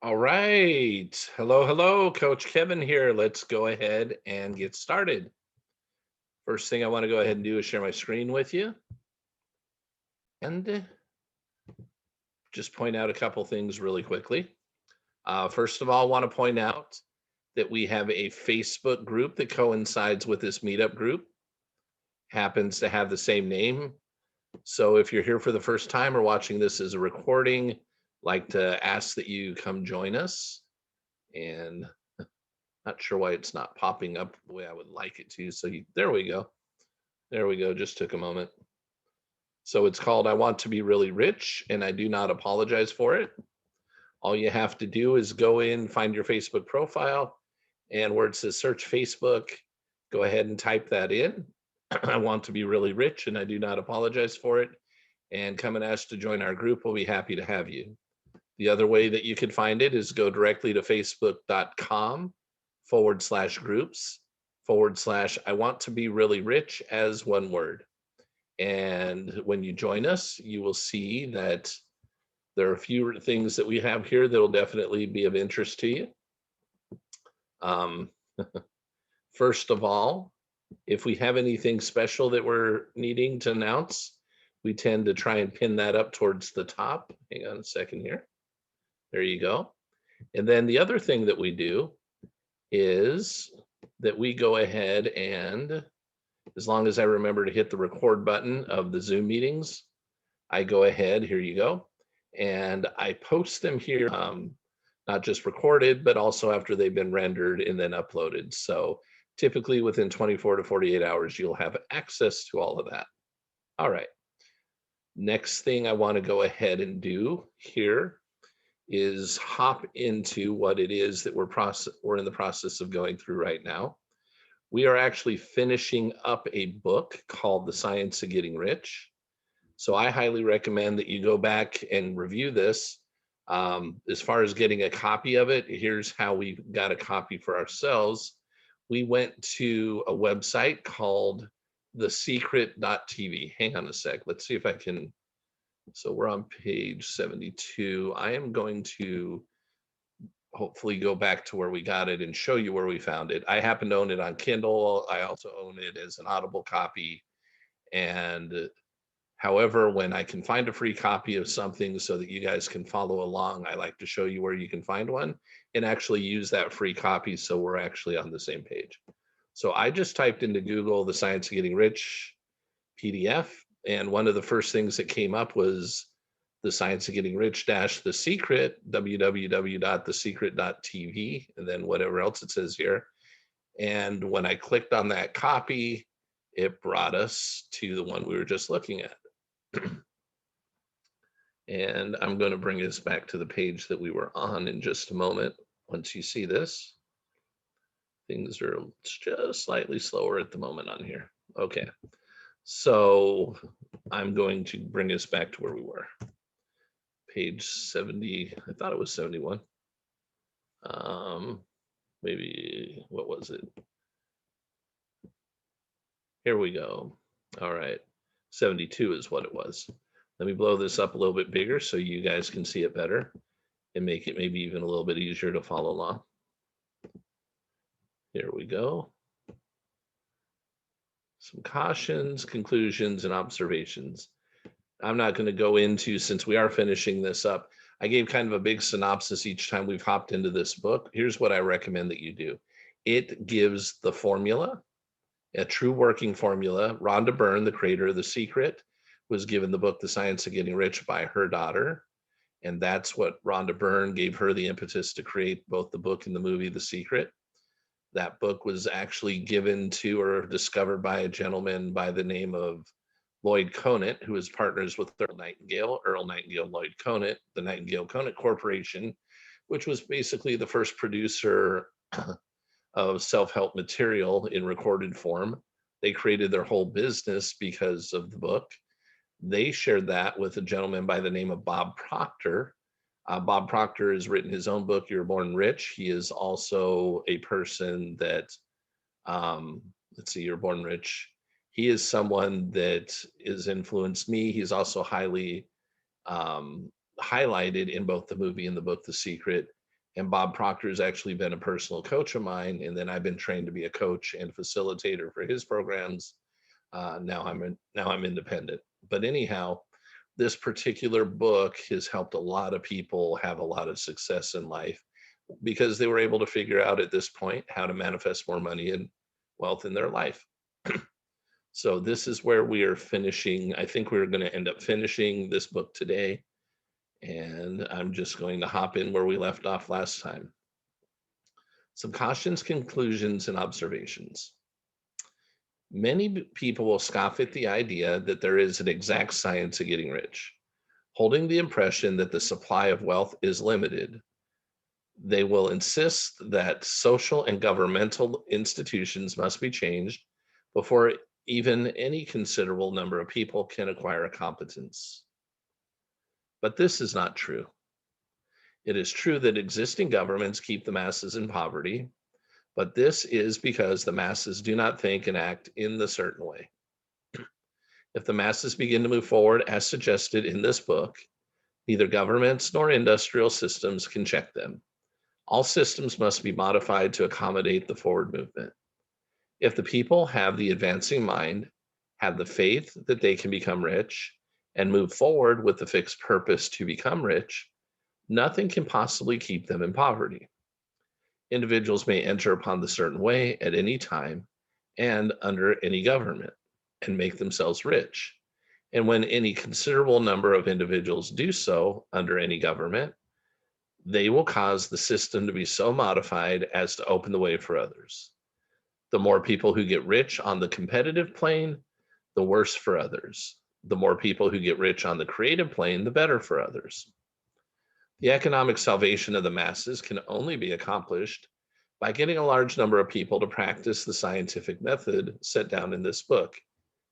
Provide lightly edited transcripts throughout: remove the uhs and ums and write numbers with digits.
All right. Hello, hello. Coach Kevin here. Let's go ahead and get started. First thing I want to go ahead and do is share my screen with you and just point out a couple things really quickly. First of all, I want to point out that we have a Facebook group that coincides with this meetup group, happens to have the same name. So if you're here for the first time or watching this as a recording, like to ask that you come join us. And not sure why it's not popping up the way I would like it to. There we go. There we go. Just took a moment. So it's called I Want to Be Really Rich, and I do not apologize for it. All you have to do is go in, find your Facebook profile, and where it says search Facebook, go ahead and type that in. I want to be really rich, and I do not apologize for it. And come and ask to join our group. We'll be happy to have you. The other way that you can find it is go directly to facebook.com/groups/ I want to be really rich as one word. And when you join us, you will see that there are a few things that we have here that will definitely be of interest to you. Um, First of all, if we have anything special that we're needing to announce, we tend to try and pin that up towards the top. Hang on a second here. There you go. And then the other thing that we do is that we go ahead and, as long as I remember to hit the record button of the Zoom meetings, I go ahead, here you go, and I post them here, not just recorded, but also after they've been rendered and then uploaded. So typically within 24 to 48 hours, you'll have access to all of that. All right. Next thing I want to go ahead and do here is hop into what it is that we're in the process of going through right now. We are actually finishing up a book called The Science of Getting Rich. So I highly recommend that you go back and review this. As far as getting a copy of it, here's how we got a copy for ourselves. We went to a website called thesecret.tv. Hang on a sec. Let's see if I can. So we're on page 72. I am going to hopefully go back to where we got it and show you where we found it. I happen to own it on Kindle. I also own it as an Audible copy. And however, when I can find a free copy of something so that you guys can follow along, I like to show you where you can find one and actually use that free copy so we're actually on the same page. So I just typed into Google The Science of Getting Rich PDF, and one of the first things that came up was The Science of Getting Rich dash The Secret, www.thesecret.tv, and then whatever else it says here. And when I clicked on that copy, it brought us to the one we were just looking at. And I'm going to bring us back to the page that we were on in just a moment. Once you see this, things are just slightly slower at the moment on here. Okay, so I'm going to bring us back to where we were. Page 70, I thought it was 71. Maybe, what was it? Here we go. All right, 72 is what it was. Let me blow this up a little bit bigger so you guys can see it better and make it maybe even a little bit easier to follow along. Here we go. Some cautions, conclusions, and observations. I'm not going to go into, since we are finishing this up, I gave kind of a big synopsis each time we've hopped into this book. Here's what I recommend that you do. It gives the formula, a true working formula. Rhonda Byrne, the creator of The Secret, was given the book The Science of Getting Rich by her daughter. And that's what Rhonda Byrne gave her the impetus to create both the book and the movie The Secret. That book was actually given to or discovered by a gentleman by the name of Lloyd Conant, who is partners with Earl Nightingale, Lloyd Conant, the Nightingale Conant Corporation, which was basically the first producer of self-help material in recorded form. They created their whole business because of the book. They shared that with a gentleman by the name of Bob Proctor. Bob Proctor has written his own book, You're Born Rich. He is also a person that, let's see, You're Born Rich. He is someone that has influenced me. He's also highly highlighted in both the movie and the book, The Secret. And Bob Proctor has actually been a personal coach of mine. And then I've been trained to be a coach and facilitator for his programs. Now I'm independent. But anyhow, this particular book has helped a lot of people have a lot of success in life because they were able to figure out at this point how to manifest more money and wealth in their life. So this is where we are finishing. I think we're going to end up finishing this book today. And I'm just going to hop in where we left off last time. Some cautions, conclusions, and observations. Many people will scoff at the idea that there is an exact science of getting rich, holding the impression that the supply of wealth is limited. They will insist that social and governmental institutions must be changed before even any considerable number of people can acquire a competence. But this is not true. It is true that existing governments keep the masses in poverty, but this is because the masses do not think and act in the certain way. If the masses begin to move forward as suggested in this book, neither governments nor industrial systems can check them. All systems must be modified to accommodate the forward movement. If the people have the advancing mind, have the faith that they can become rich, and move forward with the fixed purpose to become rich, nothing can possibly keep them in poverty. Individuals may enter upon the certain way at any time and under any government and make themselves rich. And when any considerable number of individuals do so under any government, they will cause the system to be so modified as to open the way for others. The more people who get rich on the competitive plane, the worse for others. The more people who get rich on the creative plane, the better for others. The economic salvation of the masses can only be accomplished by getting a large number of people to practice the scientific method set down in this book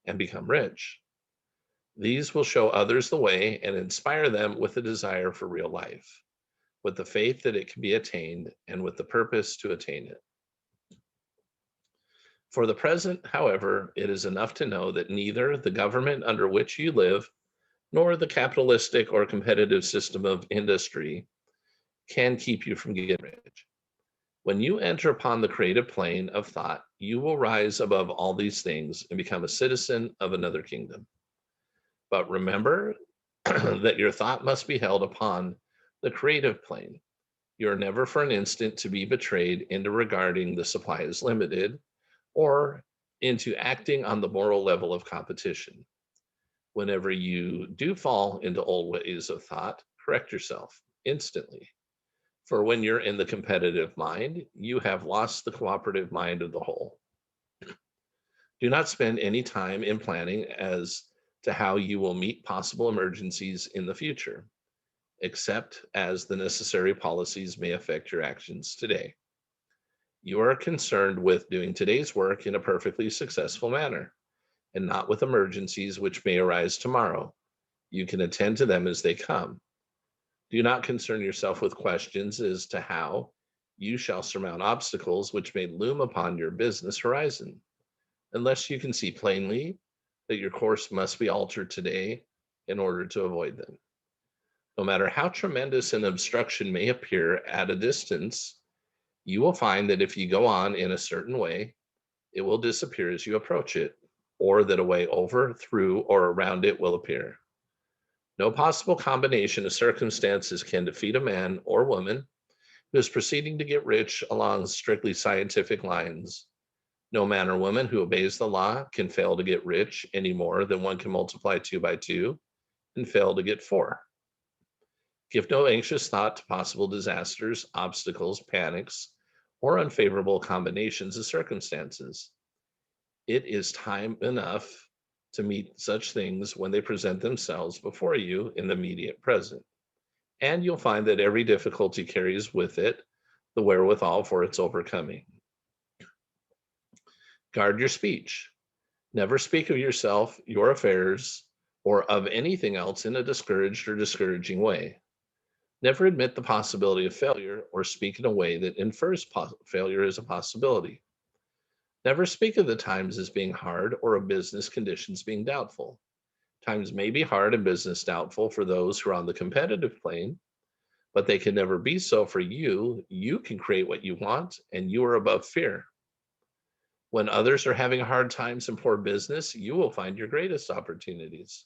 and become rich. These will show others the way and inspire them with a desire for real life, with the faith that it can be attained, and with the purpose to attain it. For the present, however, it is enough to know that neither the government under which you live nor the capitalistic or competitive system of industry can keep you from getting rich. When you enter upon the creative plane of thought, you will rise above all these things and become a citizen of another kingdom. But remember that your thought must be held upon the creative plane. You are never for an instant to be betrayed into regarding the supply as limited or into acting on the moral level of competition. Whenever you do fall into old ways of thought, correct yourself instantly. For when you're in the competitive mind, you have lost the cooperative mind of the whole. Do not spend any time in planning as to how you will meet possible emergencies in the future, except as the necessary policies may affect your actions today. You are concerned with doing today's work in a perfectly successful manner, and not with emergencies which may arise tomorrow. You can attend to them as they come. Do not concern yourself with questions as to how you shall surmount obstacles which may loom upon your business horizon, unless you can see plainly that your course must be altered today in order to avoid them. No matter how tremendous an obstruction may appear at a distance, you will find that if you go on in a certain way, it will disappear as you approach it, or that a way over, through, or around it will appear. No possible combination of circumstances can defeat a man or woman who is proceeding to get rich along strictly scientific lines. No man or woman who obeys the law can fail to get rich any more than one can multiply 2 by 2 and fail to get 4. Give no anxious thought to possible disasters, obstacles, panics, or unfavorable combinations of circumstances. It is time enough to meet such things when they present themselves before you in the immediate present. And you'll find that every difficulty carries with it the wherewithal for its overcoming. Guard your speech. Never speak of yourself, your affairs, or of anything else in a discouraged or discouraging way. Never admit the possibility of failure or speak in a way that infers failure as a possibility. Never speak of the times as being hard or of business conditions being doubtful. Times may be hard and business doubtful for those who are on the competitive plane, but they can never be so for you. You can create what you want, and you are above fear. When others are having hard times and poor business, you will find your greatest opportunities.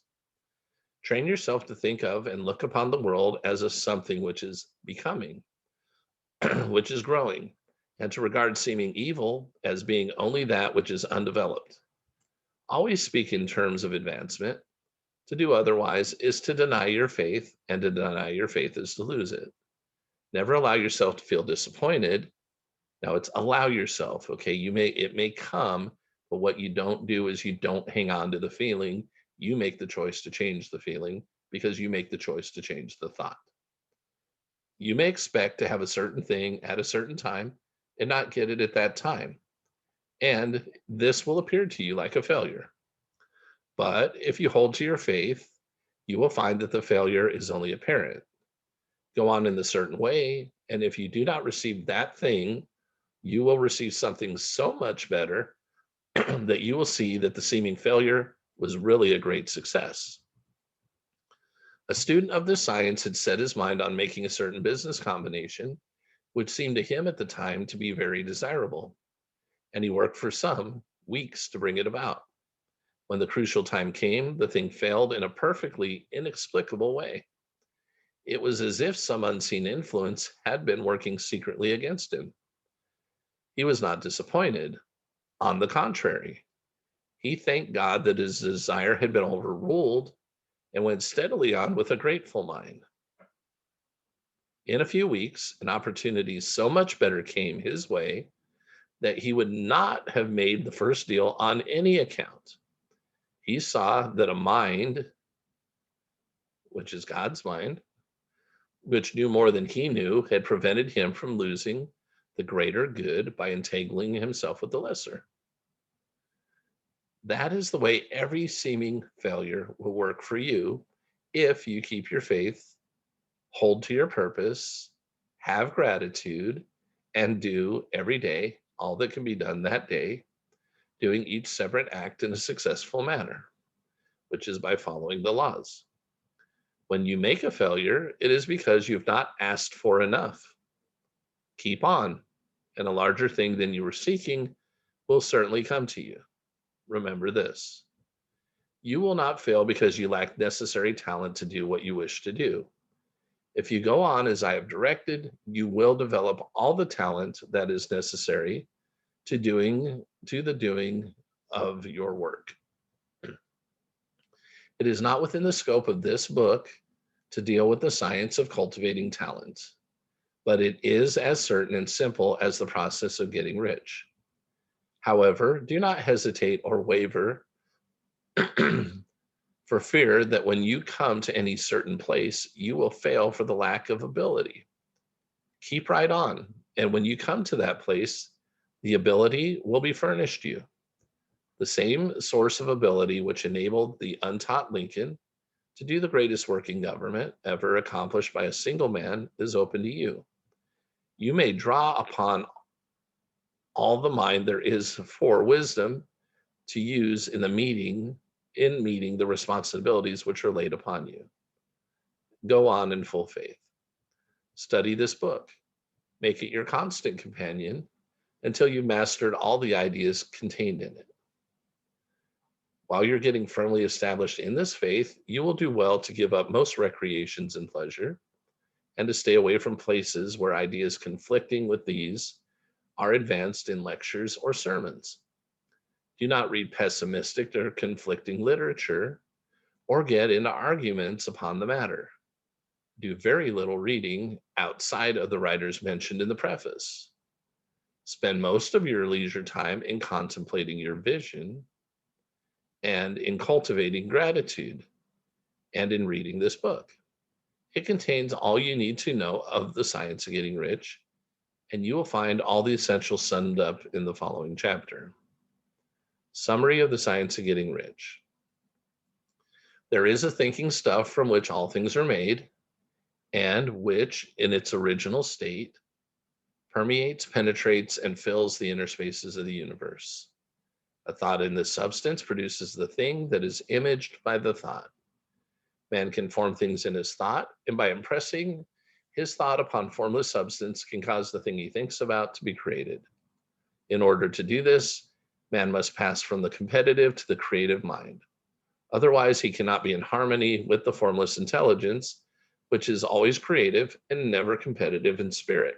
Train yourself to think of and look upon the world as a something which is becoming, which is growing, and to regard seeming evil as being only that which is undeveloped. Always speak in terms of advancement. To do otherwise is to deny your faith, and to deny your faith is to lose it. Never allow yourself to feel disappointed. Now it's allow yourself, okay? It may come, but what you don't do is you don't hang on to the feeling. You make the choice to change the feeling because you make the choice to change the thought. You may expect to have a certain thing at a certain time and not get it at that time. And this will appear to you like a failure. But if you hold to your faith, you will find that the failure is only apparent. Go on in the certain way, and if you do not receive that thing, you will receive something so much better that you will see that the seeming failure was really a great success. A student of this science had set his mind on making a certain business combination, which seemed to him at the time to be very desirable, and he worked for some weeks to bring it about. When the crucial time came, the thing failed in a perfectly inexplicable way. It was as if some unseen influence had been working secretly against him. He was not disappointed. On the contrary, he thanked God that his desire had been overruled and went steadily on with a grateful mind. In a few weeks, an opportunity so much better came his way that he would not have made the first deal on any account. He saw that a mind, which is God's mind, which knew more than he knew, had prevented him from losing the greater good by entangling himself with the lesser. That is the way every seeming failure will work for you if you keep your faith, hold to your purpose, have gratitude, and do every day all that can be done that day, doing each separate act in a successful manner, which is by following the laws. When you make a failure, it is because you've not asked for enough. Keep on, and a larger thing than you were seeking will certainly come to you. Remember this: you will not fail because you lack necessary talent to do what you wish to do. If you go on as I have directed, you will develop all the talent that is necessary to the doing of your work. It is not within the scope of this book to deal with the science of cultivating talent, but it is as certain and simple as the process of getting rich. However, do not hesitate or waver for fear that when you come to any certain place, you will fail for the lack of ability. Keep right on, and when you come to that place, the ability will be furnished you. The same source of ability which enabled the untaught Lincoln to do the greatest work in government ever accomplished by a single man is open to you. You may draw upon all the mind there is for wisdom to use in meeting the responsibilities which are laid upon you. Go on in full faith. Study this book. Make it your constant companion until you've mastered all the ideas contained in it. While you're getting firmly established in this faith, you will do well to give up most recreations and pleasure and to stay away from places where ideas conflicting with these are advanced in lectures or sermons. Do not read pessimistic or conflicting literature or get into arguments upon the matter. Do very little reading outside of the writers mentioned in the preface. Spend most of your leisure time in contemplating your vision and in cultivating gratitude and in reading this book. It contains all you need to know of the science of getting rich, and you will find all the essentials summed up in the following chapter. Summary of the science of getting rich. There is a thinking stuff from which all things are made, and which, in its original state, permeates, penetrates, and fills the inner spaces of the universe. A thought in this substance produces the thing that is imaged by the thought. Man can form things in his thought, and by impressing His thought upon formless substance can cause the thing he thinks about to be created. In order to do this, man must pass from the competitive to the creative mind. Otherwise, he cannot be in harmony with the formless intelligence, which is always creative and never competitive in spirit.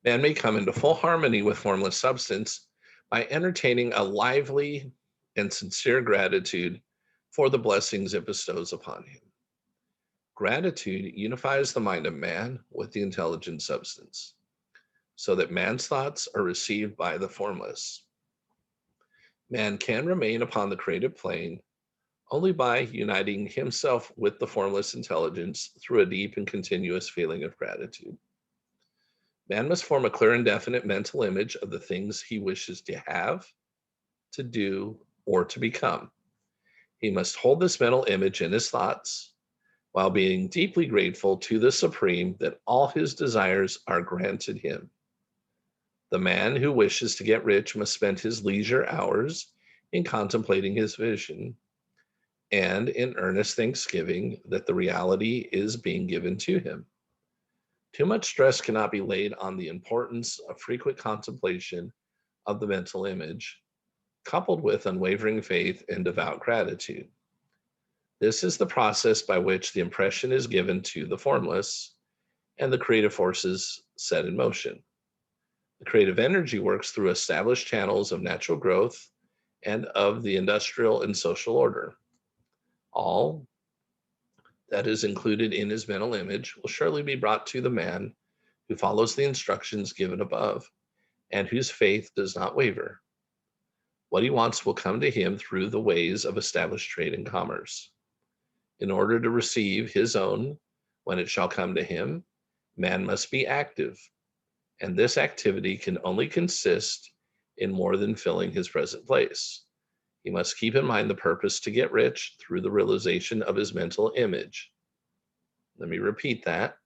Man may come into full harmony with formless substance by entertaining a lively and sincere gratitude for the blessings it bestows upon him. Gratitude unifies the mind of man with the intelligent substance, so that man's thoughts are received by the formless. Man can remain upon the creative plane only by uniting himself with the formless intelligence through a deep and continuous feeling of gratitude. Man must form a clear and definite mental image of the things he wishes to have, to do, or to become. He must hold this mental image in his thoughts while being deeply grateful to the Supreme that all his desires are granted him. The man who wishes to get rich must spend his leisure hours in contemplating his vision and in earnest thanksgiving that the reality is being given to him. Too much stress cannot be laid on the importance of frequent contemplation of the mental image, coupled with unwavering faith and devout gratitude. This is the process by which the impression is given to the formless and the creative forces set in motion. The creative energy works through established channels of natural growth and of the industrial and social order. All that is included in his mental image will surely be brought to the man who follows the instructions given above and whose faith does not waver. What he wants will come to him through the ways of established trade and commerce. In order to receive his own, when it shall come to him, man must be active, and this activity can only consist in more than filling his present place. He must keep in mind the purpose to get rich through the realization of his mental image. Let me repeat that.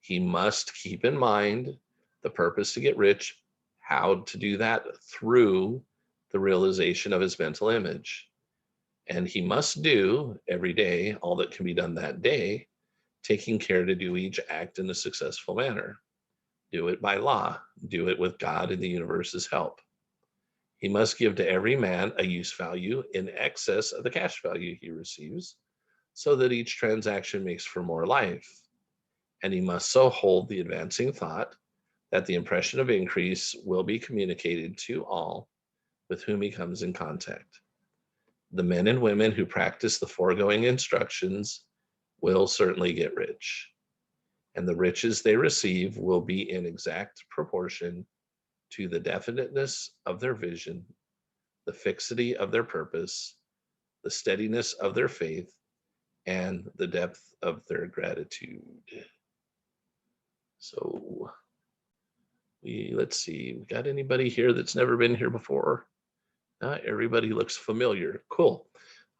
He must keep in mind the purpose to get rich, how to do that through the realization of his mental image. And he must do every day all that can be done that day, taking care to do each act in a successful manner. Do it by law, do it with God and the universe's help. He must give to every man a use value in excess of the cash value he receives, so that each transaction makes for more life. And he must so hold the advancing thought that the impression of increase will be communicated to all with whom he comes in contact. The men and women who practice the foregoing instructions will certainly get rich, and the riches they receive will be in exact proportion to the definiteness of their vision, the fixity of their purpose, the steadiness of their faith, and the depth of their gratitude. So let's see, we got anybody here that's never been here before? Not everybody looks familiar. Cool.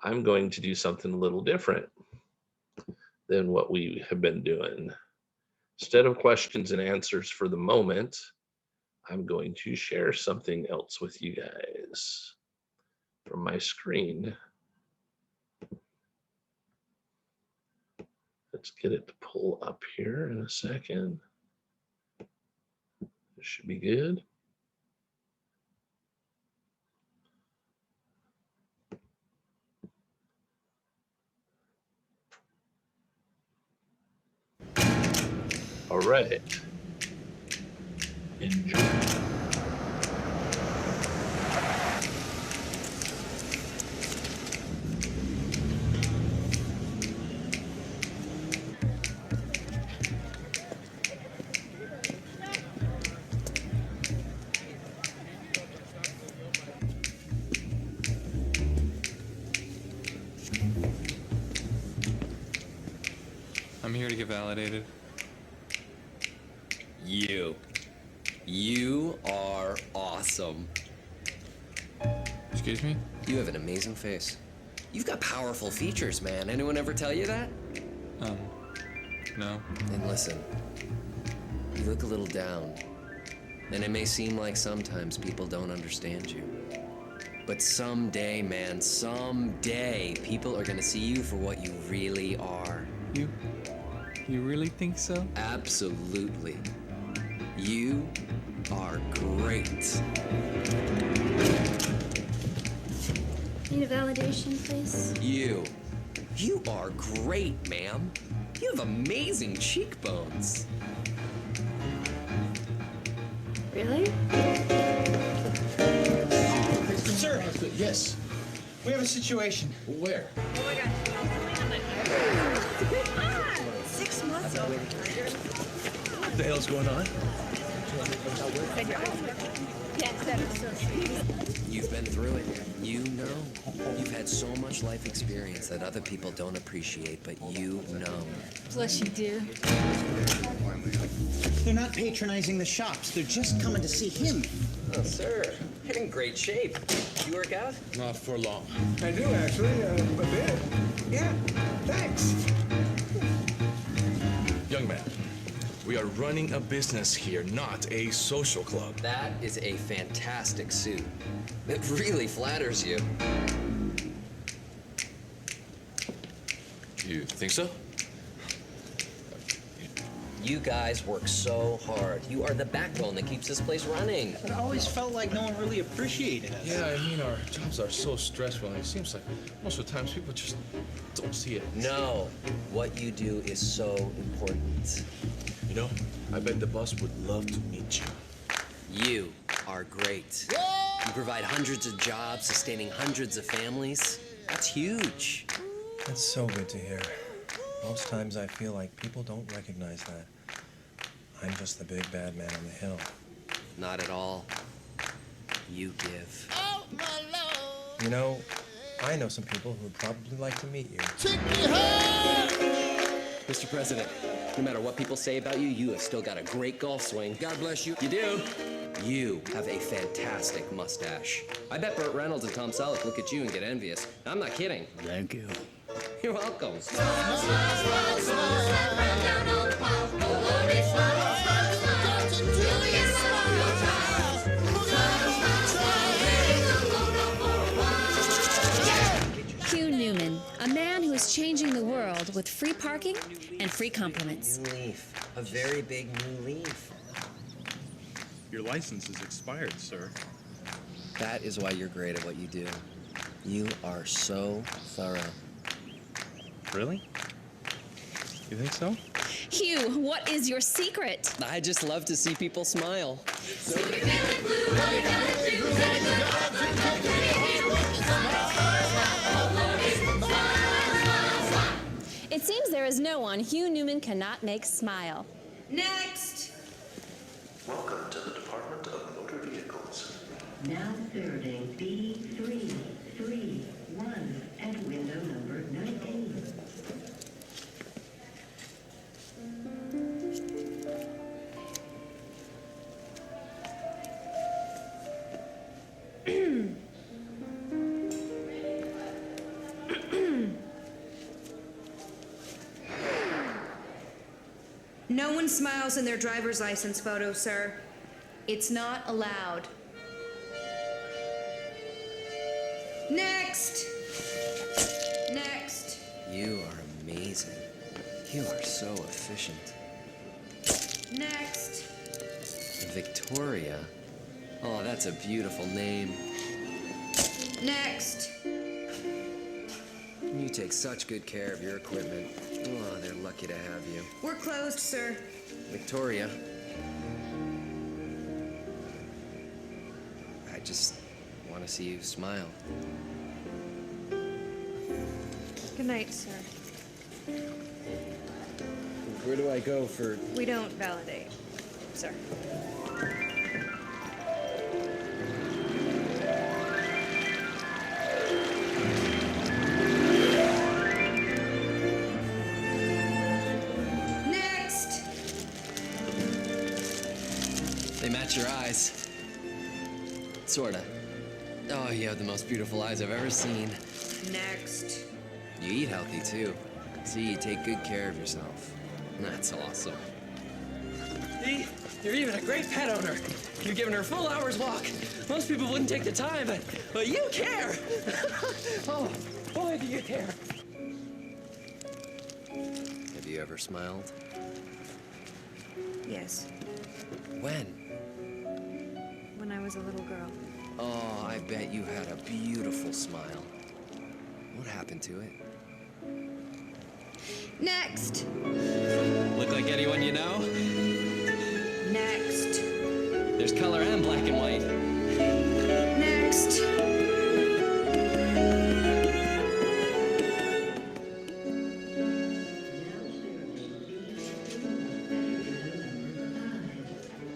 I'm going to do something a little different than what we have been doing. Instead of questions and answers for the moment, I'm going to share something else with you guys from my screen. Let's get it to pull up here in a second. This should be good. All right. Enjoy. I'm here to get validated. You are awesome. Excuse me? You have an amazing face. You've got powerful features, man. Anyone ever tell you that? No. And listen, you look a little down. And it may seem like sometimes people don't understand you. But someday, man, someday, people are gonna see you for what you really are. You really think so? Absolutely. You are great. Need a validation, please? You are great, ma'am. You have amazing cheekbones. Really? Sir. Yes. We have a situation. Where? Oh my gosh. 6 months over. What the hell's going on? Yes, that is so sweet. You've been through it. You know. You've had so much life experience that other people don't appreciate, but you know. Plus you do. They're not patronizing the shops. They're just coming to see him. Oh, sir, you're in great shape. You work out? Not for long. I do actually, a bit. Yeah, thanks. Young man, we are running a business here, not a social club. That is a fantastic suit. It really flatters you. You think so? You guys work so hard. You are the backbone that keeps this place running. It always felt like no one really appreciated us. Yeah, I mean, our jobs are so stressful, and it seems like most of the times people just don't see it. No, what you do is so important. You know, I bet the boss would love to meet you. You are great. You provide hundreds of jobs, sustaining hundreds of families. That's huge. That's so good to hear. Most times I feel like people don't recognize that. I'm just the big bad man on the hill. Not at all. You give. You know, I know some people who would probably like to meet you. Mr. President, no matter what people say about you, you have still got a great golf swing. God bless you. You do. You have a fantastic mustache. I bet Burt Reynolds and Tom Selleck look at you and get envious. I'm not kidding. Thank you. You're welcome. Hugh Newman, a man who is changing the world with free parking and free compliments. New leaf. A very big new leaf. Your license is expired, sir. That is why you're great at what you do. You are so thorough. Really? You think so? Hugh, what is your secret? I just love to see people smile. It seems there is no one Hugh Newman cannot make smile. Next. Welcome to the Department of Motor Vehicles. Now forwarding B331 at window number 19. No one smiles in their driver's license photo, sir. It's not allowed. Next. Next. You are amazing. You are so efficient. Next. Victoria. Oh, that's a beautiful name. Next. You take such good care of your equipment. Oh, they're lucky to have you. We're closed, sir. Victoria. I just want to see you smile. Good night, sir. Where do I go for... We don't validate, sir. Next. They match your eyes. Sorta. Oh, you have the most beautiful eyes I've ever seen. Next. You eat healthy, too. See, you take good care of yourself. That's awesome. You're even a great pet owner. You've given her a full hour's walk. Most people wouldn't take the time, but you care. Oh, boy, do you care. Have you ever smiled? Yes, When? when I was a little girl. Oh, I bet you had a beautiful smile. What happened to it? Next! Look like anyone you know? Next! There's color and black and white. Next!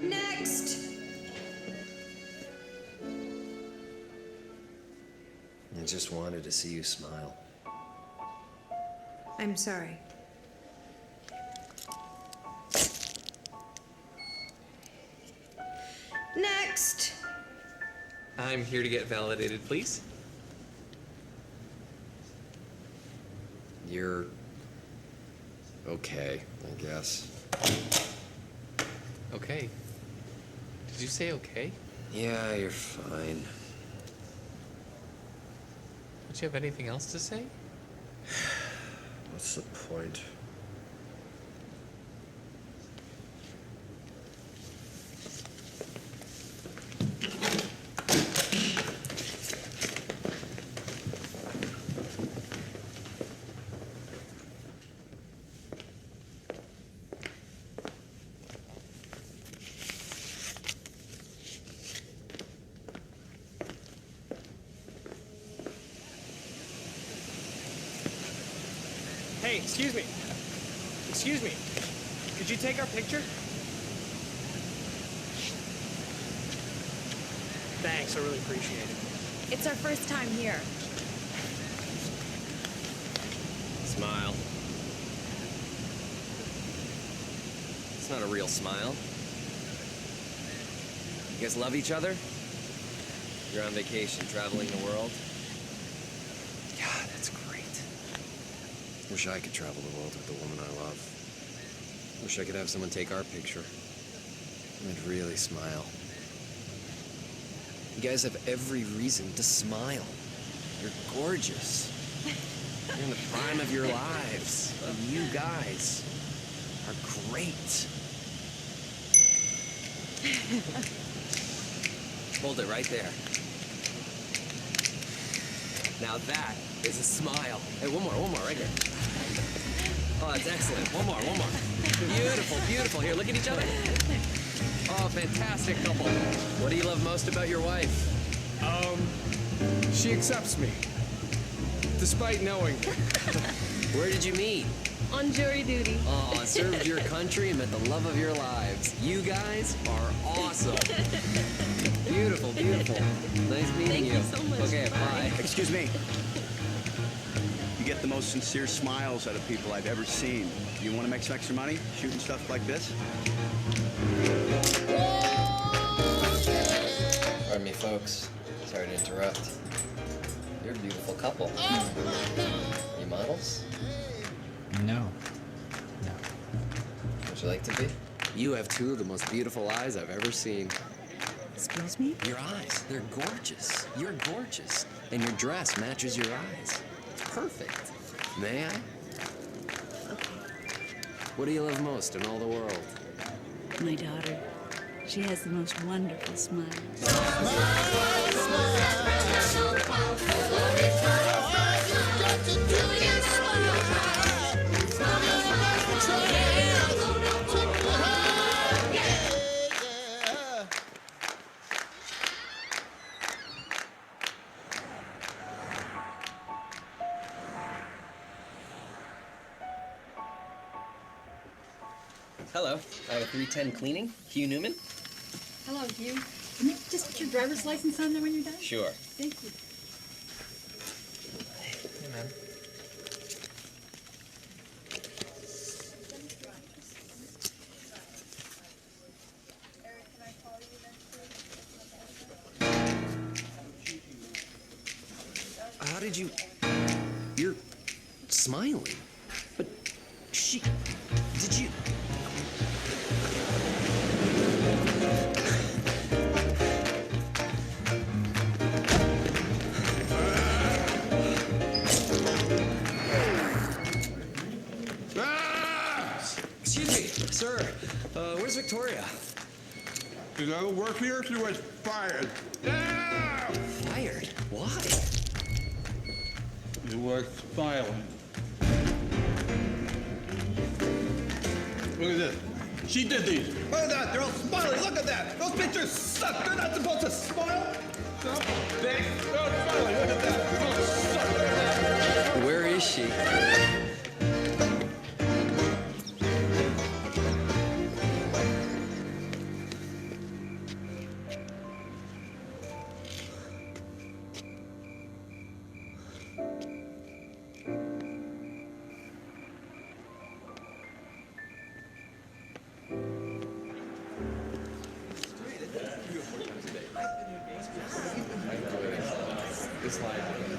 Next! I just wanted to see you smile. I'm sorry. Next! I'm here to get validated, please. You're okay, I guess. Okay. Did you say okay? Yeah, you're fine. Don't you have anything else to say? What's the point? Hey, excuse me. Excuse me. Could you take our picture? Thanks, I really appreciate it. It's our first time here. Smile. It's not a real smile. You guys love each other? You're on vacation, traveling the world? God, that's great. Wish I could travel the world with the woman I love. Wish I could have someone take our picture. I'd really smile. You guys have every reason to smile. You're gorgeous. You're in the prime of your lives. And you guys are great. Hold it right there. Now that is a smile. Hey, one more, right here. Oh, that's excellent. One more. Beautiful, beautiful. Here, look at each other. Oh, fantastic couple. What do you love most about your wife? She accepts me. Despite knowing. Where did you meet? On jury duty. Oh, served your country and met the love of your lives. You guys are awesome. Beautiful, beautiful. Nice meeting Thank you so much. Okay, bye. Excuse me. You get the most sincere smiles out of people I've ever seen. You want to make some extra money shooting stuff like this? Pardon me, folks. Sorry to interrupt. You're a beautiful couple. You models? No. Would you like to be? You have two of the most beautiful eyes I've ever seen. Excuse me? Your eyes, they're gorgeous. You're gorgeous. And your dress matches your eyes. Perfect. May I? What do you love most in all the world? My daughter. She has the most wonderful smile. Hello. I have a 310 cleaning. Hugh Newman? Hello, Hugh. Can you just put your driver's license on there when you're done? Sure. Thank you. Hey, man. How did you... You're smiling. But she... Did you... Sir, where's Victoria? She doesn't work here. She was fired. Yeah! Fired? Why? She was smiling. Look at this. She did these. Look at that. They're all smiling. Look at that. Those pictures suck. They're not supposed to smile. No, they're smiling. Look at that. They all suck. Look at that. Where is she?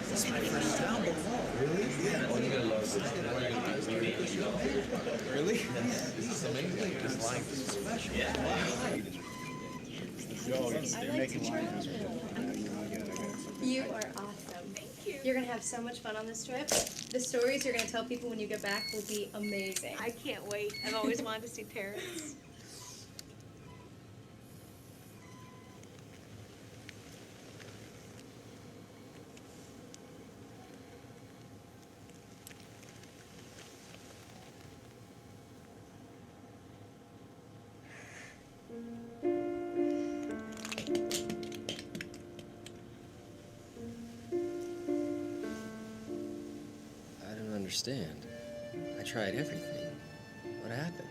It's my first time before. Really? Yeah. Oh, you're gonna love it. Really? This is amazing. This life is special. Yeah. You are awesome. Thank you. You're gonna have so much fun on this trip. The stories you're gonna tell people when you get back will be amazing. I can't wait. I've always wanted to see Paris. I don't understand. I tried everything. What happened?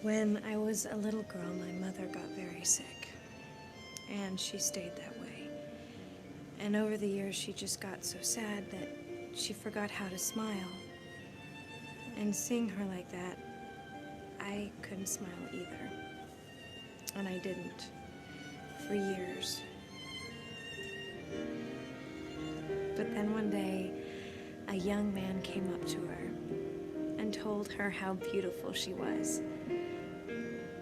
When I was a little girl, my mother got very sick, and she stayed that way. And over the years, she just got so sad that she forgot how to smile. And seeing her like that, I couldn't smile either. And I didn't for years. But then one day, a young man came up to her and told her how beautiful she was.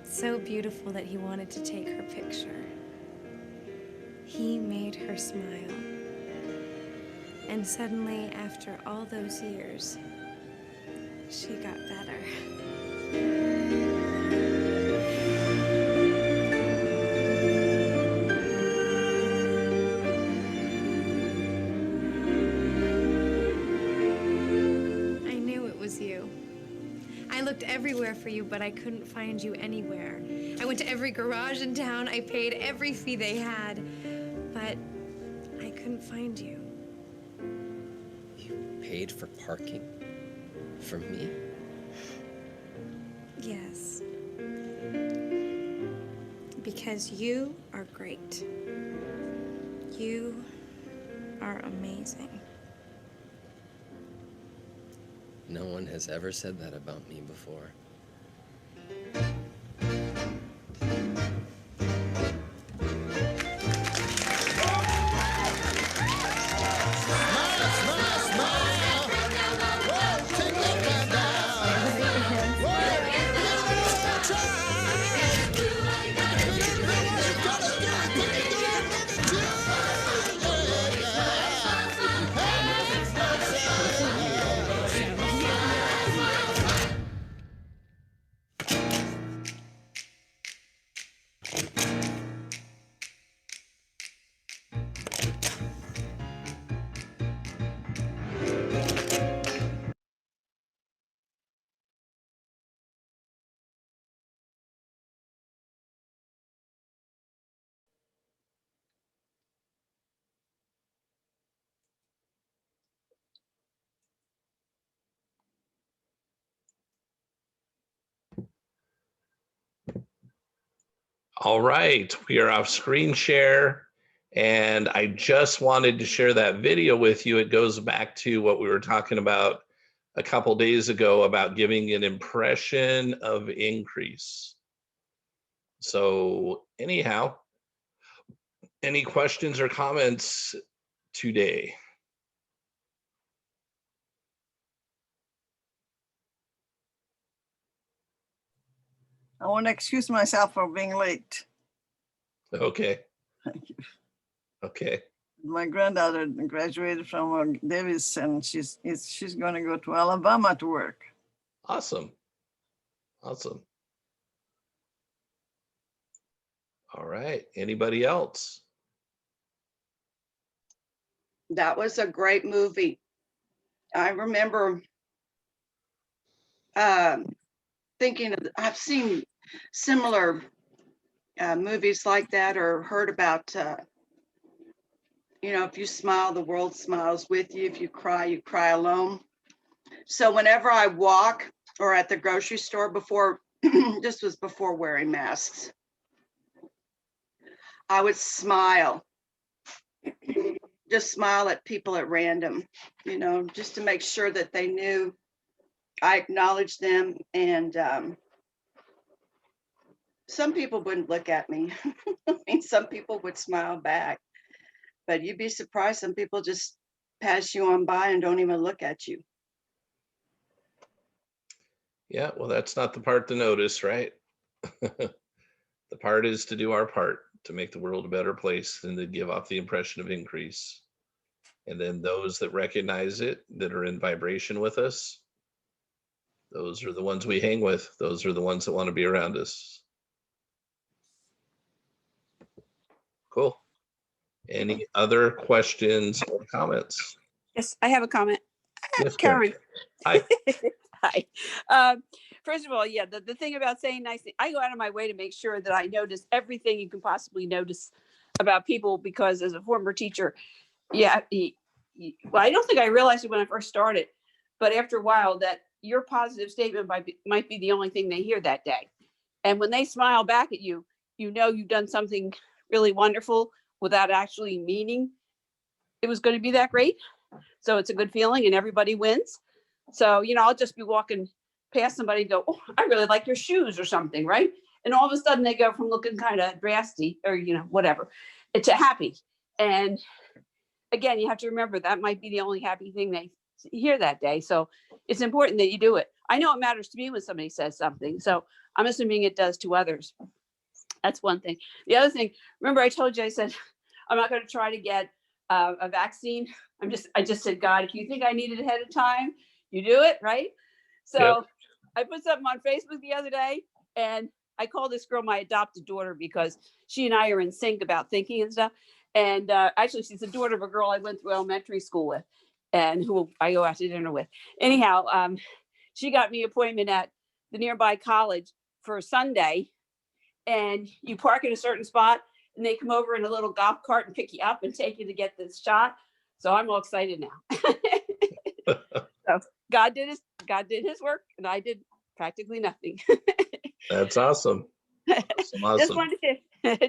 So beautiful that he wanted to take her picture. He made her smile. And suddenly, after all those years, she got better. I looked everywhere for you, but I couldn't find you anywhere. I went to every garage in town. I paid every fee they had, but I couldn't find you. You paid for parking? For me? Yes. Because you are great. You are amazing. No one has ever said that about me before. All right, we are off screen share, and I just wanted to share that video with you. It goes back to what we were talking about a couple days ago about giving an impression of increase. So anyhow, any questions or comments today? I want to excuse myself for being late. Okay. Thank you. Okay. My granddaughter graduated from Davis, and she's going to go to Alabama to work. Awesome. Awesome. All right. Anybody else? That was a great movie. I remember thinking I've seen similar movies like that, or heard about, if you smile, the world smiles with you. If you cry alone. So whenever I walk or at the grocery store before, this was before wearing masks, I would smile, just smile at people at random, just to make sure that they knew I acknowledged them. And some people wouldn't look at me. I mean, some people would smile back, but you'd be surprised. Some people just pass you on by and don't even look at you. Yeah, well, that's not the part to notice, right? The part is to do our part to make the world a better place and to give off the impression of increase. And then those that recognize it, that are in vibration with us, those are the ones we hang with. Those are the ones that want to be around us. Cool. Any other questions or comments? Yes, I have a comment. Yes, Karen. Hi. Hi. First of all, yeah, the thing about saying nice things, I go out of my way to make sure that I notice everything you can possibly notice about people, because as a former teacher, yeah, well, I don't think I realized it when I first started, but after a while that your positive statement might be the only thing they hear that day. And when they smile back at you, you know you've done something really wonderful without actually meaning it was going to be that great. So it's a good feeling and everybody wins. So, I'll just be walking past somebody and go, oh, I really like your shoes or something, right? And all of a sudden they go from looking kind of drasty or, whatever, to happy. And again, you have to remember that might be the only happy thing they hear that day. So it's important that you do it. I know it matters to me when somebody says something. So I'm assuming it does to others. That's one thing. The other thing, remember I told you, I said, I'm not going to try to get a vaccine. I just said, God, if you think I need it ahead of time, you do it, right? So yep. I put something on Facebook the other day, and I call this girl my adopted daughter because she and I are in sync about thinking and stuff. And actually, she's the daughter of a girl I went through elementary school with and who I go out to dinner with. Anyhow, she got me an appointment at the nearby college for Sunday, and you park in a certain spot and they come over in a little golf cart and pick you up and take you to get this shot. So I'm all excited now. So God did his work and I did practically nothing. That's awesome. Awesome.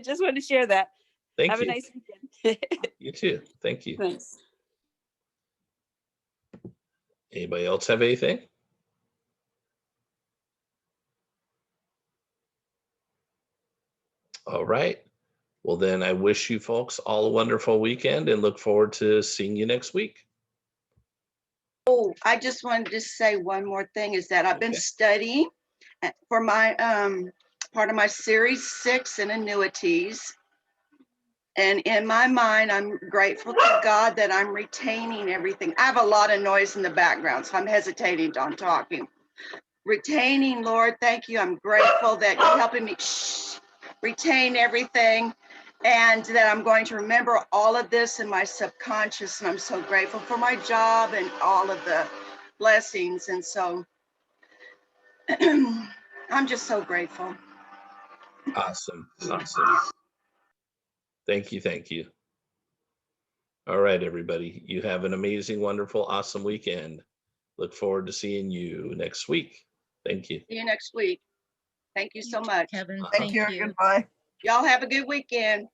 Just wanted to share that. Thank Have you. a nice weekend. You too. Thank you. Thanks. Anybody else have anything? All right. Well, then I wish you folks all a wonderful weekend and look forward to seeing you next week. Oh, I just wanted to say one more thing is that I've been studying for my part of my series 6 in annuities. And in my mind, I'm grateful to God that I'm retaining everything. I have a lot of noise in the background, so I'm hesitating on talking. Retaining, Lord, thank you. I'm grateful that you're helping me retain everything, and that I'm going to remember all of this in my subconscious. And I'm so grateful for my job and all of the blessings. And so I'm just so grateful. Awesome. Awesome. Thank you. Thank you. All right, everybody. You have an amazing, wonderful, awesome weekend. Look forward to seeing you next week. Thank you. See you next week. Thank you so much. Kevin, thank you. Goodbye. Y'all have a good weekend.